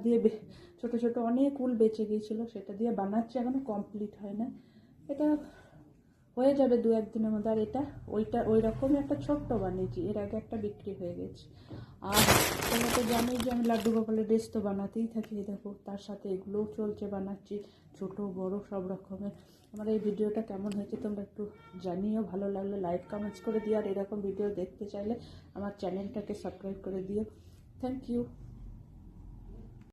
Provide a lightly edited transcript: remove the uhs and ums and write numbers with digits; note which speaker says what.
Speaker 1: দিয়ে ছোটো ছোটো অনেক উল বেঁচে গিয়েছিলো, সেটা দিয়ে বানাচ্ছি, এখনও কমপ্লিট হয় না। এটা হয়ে যাবে 2-1 দিনের মধ্যে। আর এটা ওই রকমই একটা ছোট্ট বানিয়েছি, এর আগে একটা বিক্রি হয়ে গেছে। আর তোমরা তো জানোই যে আমি লাড্ডু গোপালের ড্রেস তো বানাতেই থাকি, দেখো তার সাথে এগুলোও চলছে, বানাচ্ছি ছোট বড় সব রকমের। আমার এই ভিডিওটা কেমন হয়েছে তোমরা একটু জানিও, ভালো লাগলে লাইক কমেন্টস করে দিও, আর এরকম ভিডিও দেখতে চাইলে আমার চ্যানেলটাকে সাবস্ক্রাইব করে দিও। Thank you.